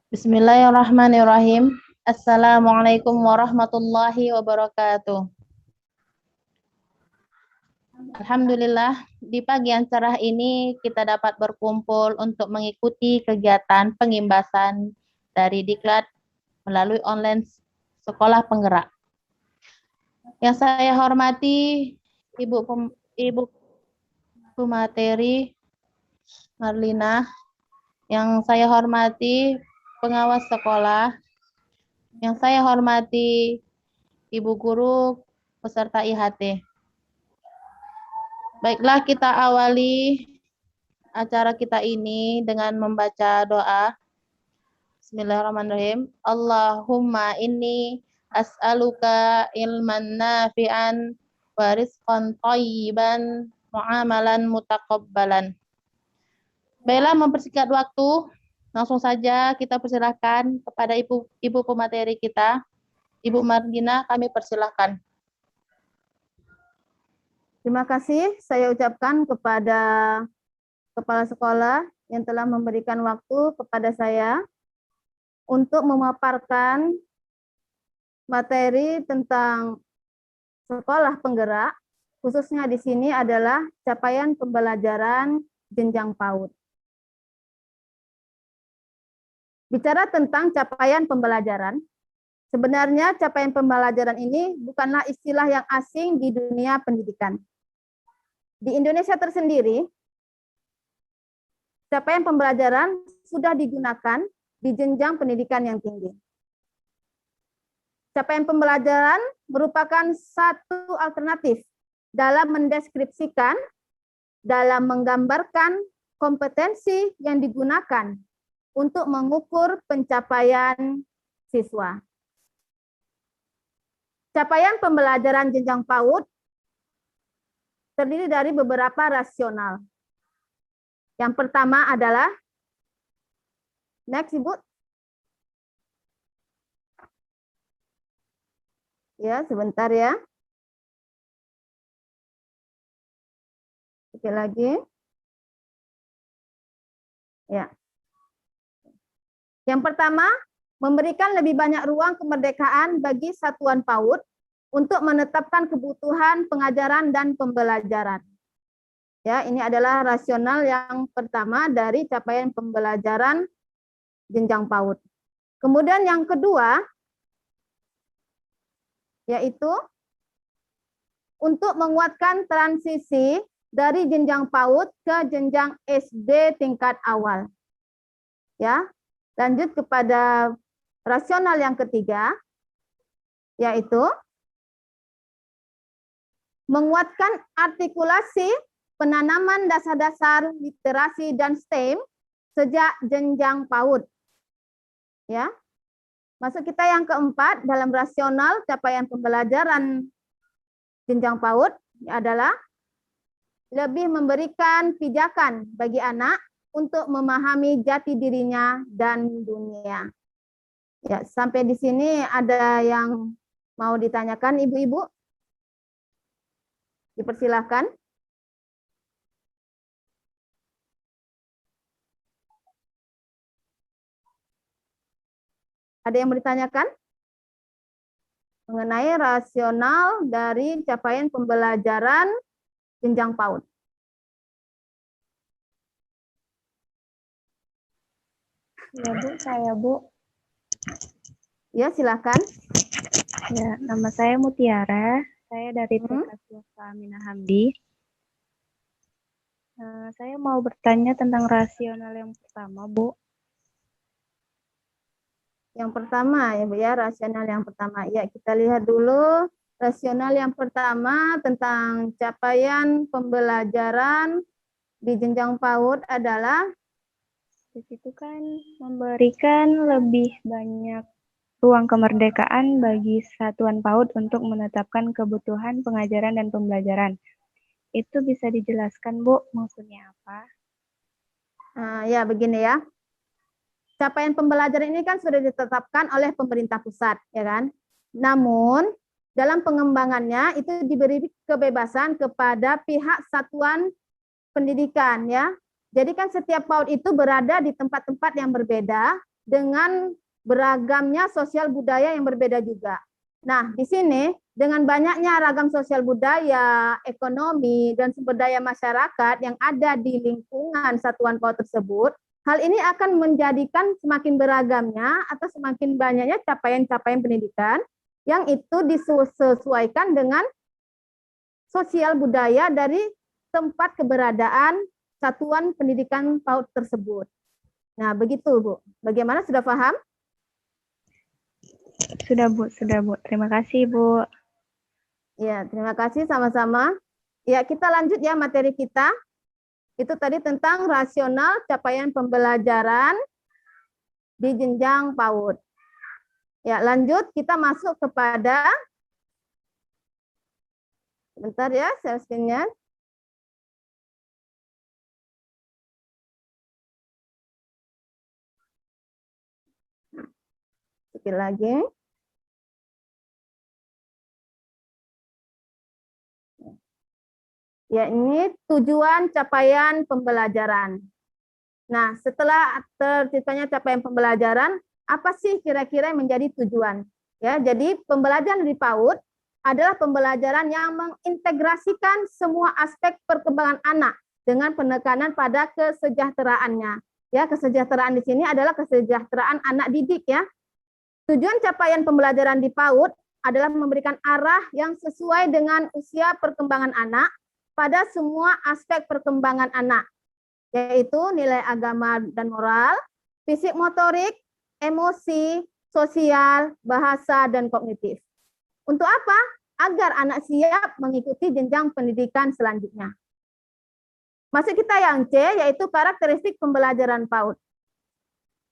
Bismillahirrahmanirrahim. Assalamualaikum warahmatullahi wabarakatuh. Alhamdulillah, di pagi yang cerah ini kita dapat berkumpul untuk mengikuti kegiatan pengimbasan dari Diklat melalui online Sekolah Penggerak. Yang saya hormati Ibu Pemateri Marlina, yang saya hormati pengawas sekolah, yang saya hormati Ibu Guru peserta IHT. Baiklah, kita awali acara kita ini dengan membaca doa. Bismillahirrahmanirrahim. Allahumma inni as'aluka ilman nafi'an wa rizqan thayyiban mu'amalan mutaqabbalan. Baiklah, mempersingkat waktu, langsung saja kita persilahkan kepada Ibu pemateri kita, Ibu Marlina, kami persilahkan. Terima kasih saya ucapkan kepada Kepala Sekolah yang telah memberikan waktu kepada saya untuk memaparkan materi tentang sekolah penggerak, khususnya di sini adalah capaian pembelajaran jenjang PAUD. Bicara tentang capaian pembelajaran, sebenarnya capaian pembelajaran ini bukanlah istilah yang asing di dunia pendidikan. Di Indonesia tersendiri, capaian pembelajaran sudah digunakan di jenjang pendidikan yang tinggi. Capaian pembelajaran merupakan satu alternatif dalam mendeskripsikan, dalam menggambarkan kompetensi yang digunakan untuk mengukur pencapaian siswa. Capaian pembelajaran jenjang PAUD terdiri dari beberapa rasional. Yang pertama adalah, next Ibu. Ya, sebentar ya. Oke lagi. Ya. Yang pertama, memberikan lebih banyak ruang kemerdekaan bagi satuan PAUD untuk menetapkan kebutuhan pengajaran dan pembelajaran. Ya, ini adalah rasional yang pertama dari capaian pembelajaran jenjang PAUD. Kemudian yang kedua, yaitu untuk menguatkan transisi dari jenjang PAUD ke jenjang SD tingkat awal. Ya, lanjut kepada rasional yang ketiga, yaitu menguatkan artikulasi penanaman dasar-dasar literasi dan STEM sejak jenjang PAUD. Ya. Masuk kita yang keempat dalam rasional capaian pembelajaran jenjang PAUD adalah lebih memberikan pijakan bagi anak untuk memahami jati dirinya dan dunia. Ya, sampai di sini ada yang mau ditanyakan Ibu-ibu? Dipersilahkan. Ada yang bertanyakan mengenai rasional dari capaian pembelajaran jenjang PAUD? Ya Bu, saya Bu. Ya, silakan. Ya, nama saya Mutiara. Saya dari TK Swasta Aminah Hamdi. Saya mau bertanya tentang rasional yang pertama, Bu. Yang pertama ya Bu ya, rasional yang pertama. Ya, kita lihat dulu rasional yang pertama tentang capaian pembelajaran di jenjang PAUD adalah Di situ kan memberikan lebih banyak ruang kemerdekaan bagi satuan PAUD untuk menetapkan kebutuhan pengajaran dan pembelajaran. Itu bisa dijelaskan, Bu, maksudnya apa? ya begini ya. Capaian pembelajaran ini kan sudah ditetapkan oleh pemerintah pusat, ya kan? Namun dalam pengembangannya itu diberi kebebasan kepada pihak satuan pendidikan ya. Jadi kan setiap PAUD itu berada di tempat-tempat yang berbeda dengan beragamnya sosial budaya yang berbeda juga. Nah, di sini dengan banyaknya ragam sosial budaya, ekonomi, dan sumber daya masyarakat yang ada di lingkungan satuan PAUD tersebut, hal ini akan menjadikan semakin beragamnya atau semakin banyaknya capaian-capaian pendidikan yang itu disesuaikan dengan sosial budaya dari tempat keberadaan satuan pendidikan PAUD tersebut. Nah, begitu Bu. Bagaimana, sudah paham? Sudah Bu, sudah Bu. Terima kasih Bu. Ya, terima kasih sama-sama. Ya, kita lanjut ya materi kita. Itu tadi tentang rasional capaian pembelajaran di jenjang PAUD. Ya, lanjut kita masuk kepada, bentar ya, share screen-nya. Sedikit lagi. Ya, ini tujuan capaian pembelajaran. Nah, setelah terciptanya capaian pembelajaran, apa sih kira-kira yang menjadi tujuan? Ya, jadi pembelajaran di PAUD adalah pembelajaran yang mengintegrasikan semua aspek perkembangan anak dengan penekanan pada kesejahteraannya. Ya, kesejahteraan di sini adalah kesejahteraan anak didik ya. Tujuan capaian pembelajaran di PAUD adalah memberikan arah yang sesuai dengan usia perkembangan anak pada semua aspek perkembangan anak, yaitu nilai agama dan moral, fisik motorik, emosi, sosial, bahasa, dan kognitif. Untuk apa? Agar anak siap mengikuti jenjang pendidikan selanjutnya. Masuk kita yang C, yaitu karakteristik pembelajaran PAUD.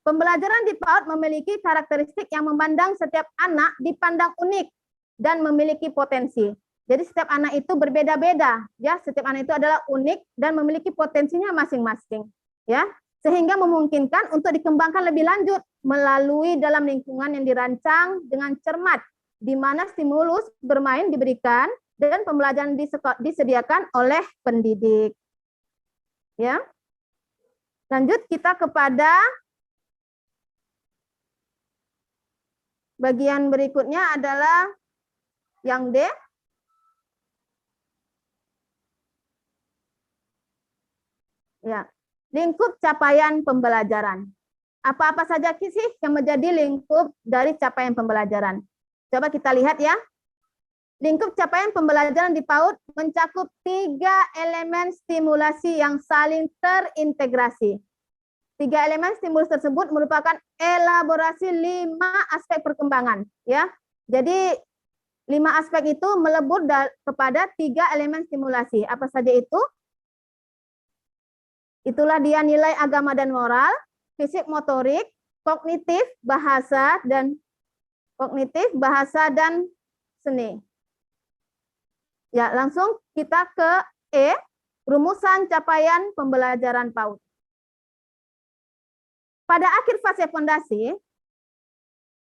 Pembelajaran di PAUD memiliki karakteristik yang memandang setiap anak dipandang unik dan memiliki potensi. Jadi setiap anak itu berbeda-beda, ya. Setiap anak itu adalah unik dan memiliki potensinya masing-masing, ya. Sehingga memungkinkan untuk dikembangkan lebih lanjut melalui dalam lingkungan yang dirancang dengan cermat, di mana stimulus bermain diberikan dan pembelajaran disediakan oleh pendidik. Ya. Lanjut kita kepada bagian berikutnya adalah yang D. Ya, lingkup capaian pembelajaran. Apa-apa saja sih yang menjadi lingkup dari capaian pembelajaran? Coba kita lihat ya. Lingkup capaian pembelajaran di PAUD mencakup 3 elemen stimulasi yang saling terintegrasi. 3 elemen stimulus tersebut merupakan elaborasi 5 aspek perkembangan. Ya, jadi 5 aspek itu melebur kepada 3 elemen stimulasi. Apa saja itu? Itulah dia nilai agama dan moral, fisik motorik, kognitif, bahasa dan seni. Ya, langsung kita ke E, rumusan capaian pembelajaran PAUD. Pada akhir fase fondasi,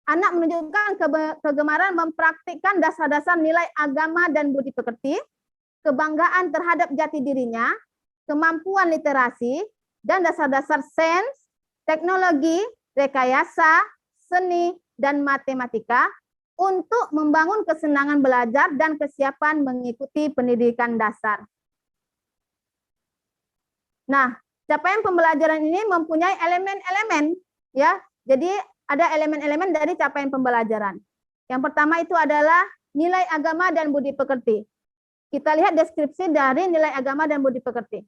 anak menunjukkan kegemaran mempraktikkan dasar-dasar nilai agama dan budi pekerti, kebanggaan terhadap jati dirinya, kemampuan literasi, dan dasar-dasar sains, teknologi, rekayasa, seni, dan matematika untuk membangun kesenangan belajar dan kesiapan mengikuti pendidikan dasar. Nah, capaian pembelajaran ini mempunyai elemen-elemen, ya. Jadi ada elemen-elemen dari capaian pembelajaran. Yang pertama itu adalah nilai agama dan budi pekerti. Kita lihat deskripsi dari nilai agama dan budi pekerti.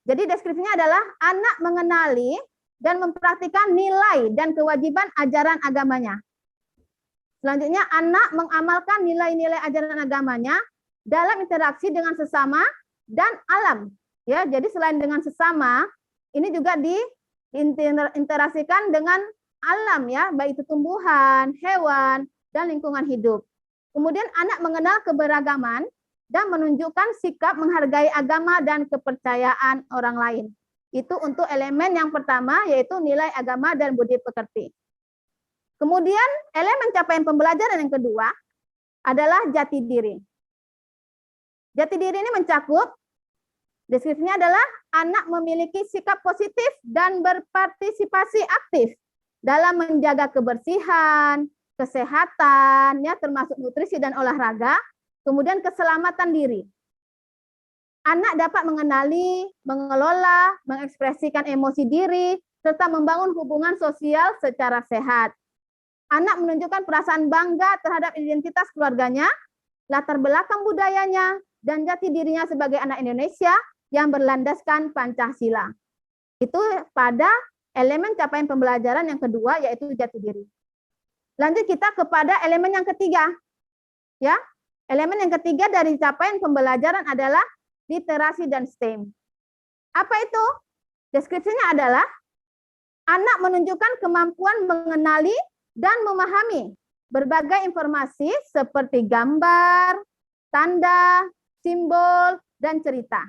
Jadi deskripsinya adalah anak mengenali dan mempraktikkan nilai dan kewajiban ajaran agamanya. Selanjutnya, anak mengamalkan nilai-nilai ajaran agamanya dalam interaksi dengan sesama dan alam. Ya, jadi selain dengan sesama, ini juga diinteraksikan dengan alam ya, baik itu tumbuhan, hewan, dan lingkungan hidup. Kemudian anak mengenal keberagaman dan menunjukkan sikap menghargai agama dan kepercayaan orang lain. Itu untuk elemen yang pertama, yaitu nilai agama dan budi pekerti. Kemudian elemen capaian pembelajaran yang kedua adalah jati diri. Jati diri ini mencakup Deskripsinya adalah anak memiliki sikap positif dan berpartisipasi aktif dalam menjaga kebersihan, kesehatan, ya termasuk nutrisi dan olahraga, kemudian keselamatan diri. Anak dapat mengenali, mengelola, mengekspresikan emosi diri, serta membangun hubungan sosial secara sehat. Anak menunjukkan perasaan bangga terhadap identitas keluarganya, latar belakang budayanya, dan jati dirinya sebagai anak Indonesia yang berlandaskan Pancasila. Itu pada elemen capaian pembelajaran yang kedua, yaitu jati diri. Lanjut kita kepada elemen yang ketiga. Ya, elemen yang ketiga dari capaian pembelajaran adalah literasi dan STEM. Apa itu? Deskripsinya adalah anak menunjukkan kemampuan mengenali dan memahami berbagai informasi seperti gambar, tanda, simbol, dan cerita.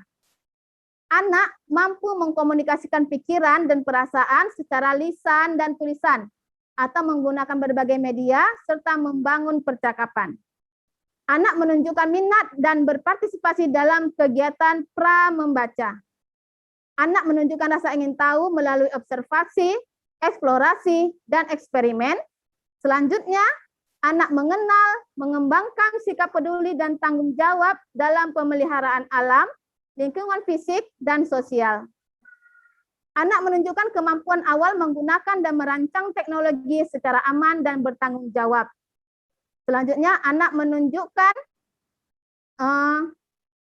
Anak mampu mengkomunikasikan pikiran dan perasaan secara lisan dan tulisan, atau menggunakan berbagai media, serta membangun percakapan. Anak menunjukkan minat dan berpartisipasi dalam kegiatan pra-membaca. Anak menunjukkan rasa ingin tahu melalui observasi, eksplorasi, dan eksperimen. Selanjutnya, anak mengenal, mengembangkan sikap peduli dan tanggung jawab dalam pemeliharaan alam, lingkungan fisik, dan sosial. Anak menunjukkan kemampuan awal menggunakan dan merancang teknologi secara aman dan bertanggung jawab. Selanjutnya, anak menunjukkan,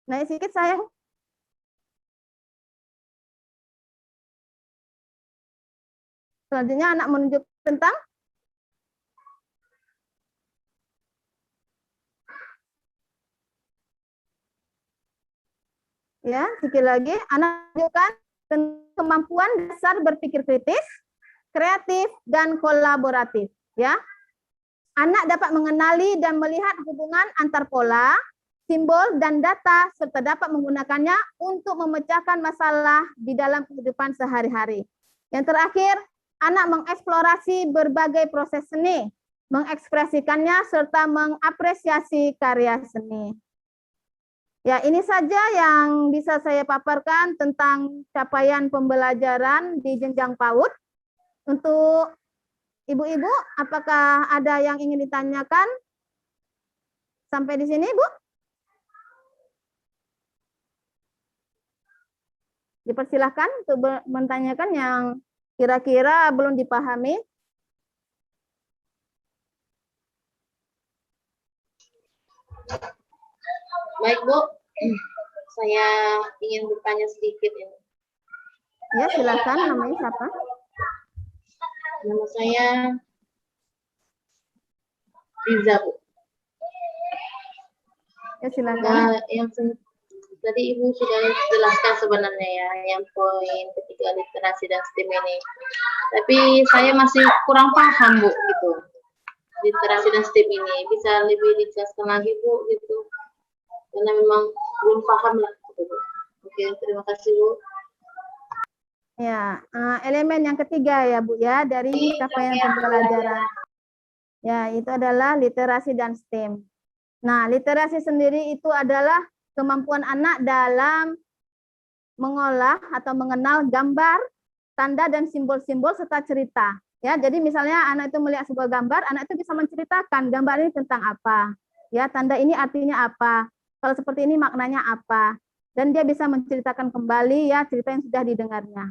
naik sedikit sayang. Selanjutnya, anak menunjukkan tentang ya, sedikit lagi, anak menunjukkan kemampuan dasar berpikir kritis, kreatif, dan kolaboratif. Ya, anak dapat mengenali dan melihat hubungan antar pola, simbol, dan data, serta dapat menggunakannya untuk memecahkan masalah di dalam kehidupan sehari-hari. Yang terakhir, anak mengeksplorasi berbagai proses seni, mengekspresikannya, serta mengapresiasi karya seni. Ya, ini saja yang bisa saya paparkan tentang capaian pembelajaran di jenjang PAUD. Untuk ibu-ibu, apakah ada yang ingin ditanyakan? Sampai di sini, Bu? Dipersilahkan untuk menanyakan yang kira-kira belum dipahami. Baik, Bu. Saya ingin bertanya sedikit ini. Ya, silakan. Namanya siapa? Nama saya Riza, Bu. Ya, silakan. Nah, yang tadi Ibu sudah jelaskan sebenarnya ya, yang poin ketiga literasi dan STEM ini. Tapi saya masih kurang paham, Bu, gitu. Literasi dan STEM ini bisa lebih dijelaskan lagi, Bu, gitu. Karena memang belum paham lah, gitu, Bu. Oke, terima kasih, Bu. Ya, elemen yang ketiga ya, Bu, ya, dari capaian pembelajaran. Ya, itu adalah literasi dan STEM. Nah, literasi sendiri itu adalah kemampuan anak dalam mengolah atau mengenal gambar, tanda, dan simbol-simbol serta cerita. Ya, jadi misalnya anak itu melihat sebuah gambar, anak itu bisa menceritakan gambar ini tentang apa. Ya, tanda ini artinya apa. Kalau seperti ini maknanya apa. Dan dia bisa menceritakan kembali ya cerita yang sudah didengarnya.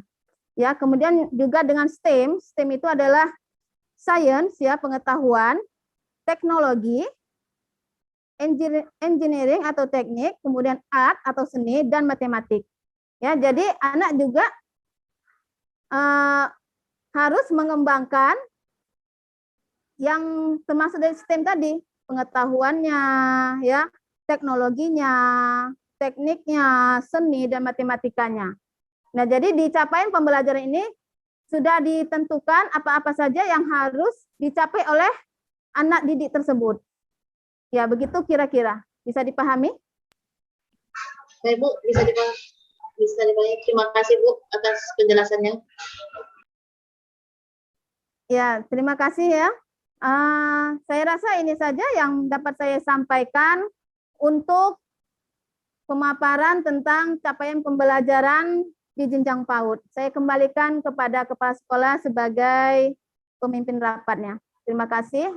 Ya, kemudian juga dengan STEM, STEM itu adalah science ya, pengetahuan, teknologi, engineering atau teknik, kemudian art atau seni, dan matematik. Ya, jadi anak juga harus mengembangkan yang termasuk dari STEM tadi, pengetahuannya, ya, teknologinya, tekniknya, seni, dan matematikanya. Nah, jadi di capaian pembelajaran ini sudah ditentukan apa-apa saja yang harus dicapai oleh anak didik tersebut. Ya, begitu kira-kira. Bisa dipahami? Baik, Bu, bisa dipahami. Terima kasih, Bu, atas penjelasannya. Ya, terima kasih ya. Saya rasa ini saja yang dapat saya sampaikan untuk pemaparan tentang capaian pembelajaran di jenjang PAUD. Saya kembalikan kepada Kepala Sekolah sebagai pemimpin rapatnya. Terima kasih.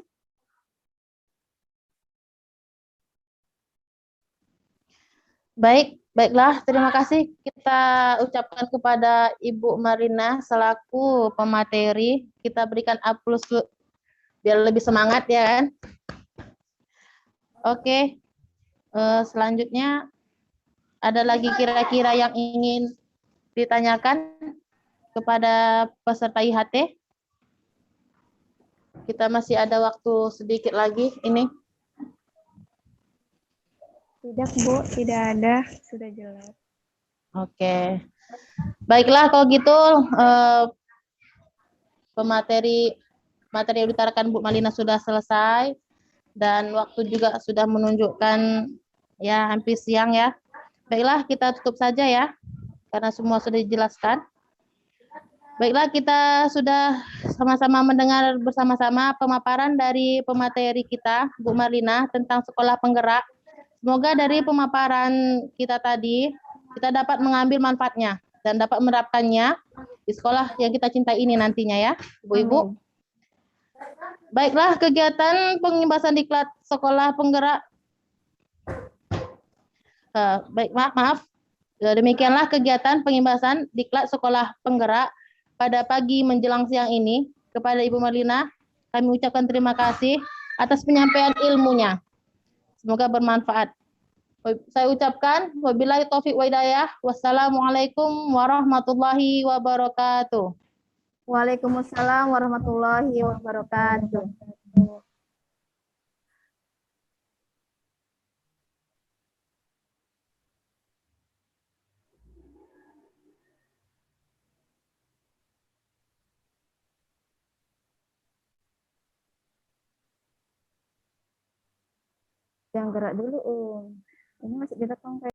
Baiklah, terima kasih kita ucapkan kepada Ibu Marina selaku pemateri. Kita berikan aplaus biar lebih semangat ya kan. Oke, selanjutnya ada lagi kira-kira yang ingin ditanyakan kepada peserta IHT? Kita masih ada waktu sedikit lagi ini. Tidak, Bu, tidak ada. Sudah jelas. Oke. Baiklah kalau gitu materi yang diutarakan Bu Malina sudah selesai dan waktu juga sudah menunjukkan ya hampir siang ya. Baiklah kita tutup saja ya karena semua sudah dijelaskan. Baiklah kita sudah sama-sama mendengar bersama-sama pemaparan dari pemateri kita Bu Marlina tentang sekolah penggerak. Semoga dari pemaparan kita tadi, kita dapat mengambil manfaatnya dan dapat menerapkannya di sekolah yang kita cintai ini nantinya ya, Ibu-Ibu. Baiklah, kegiatan pengimbasan diklat sekolah penggerak. Maaf. Demikianlah kegiatan pengimbasan diklat sekolah penggerak pada pagi menjelang siang ini. Kepada Ibu Marlina, kami ucapkan terima kasih atas penyampaian ilmunya. Semoga bermanfaat. Saya ucapkan wabillahi taufik wa hidayah. Wassalamualaikum warahmatullahi wabarakatuh. Waalaikumsalam warahmatullahi wabarakatuh. Yang gerak dulu, Ini masih direkam.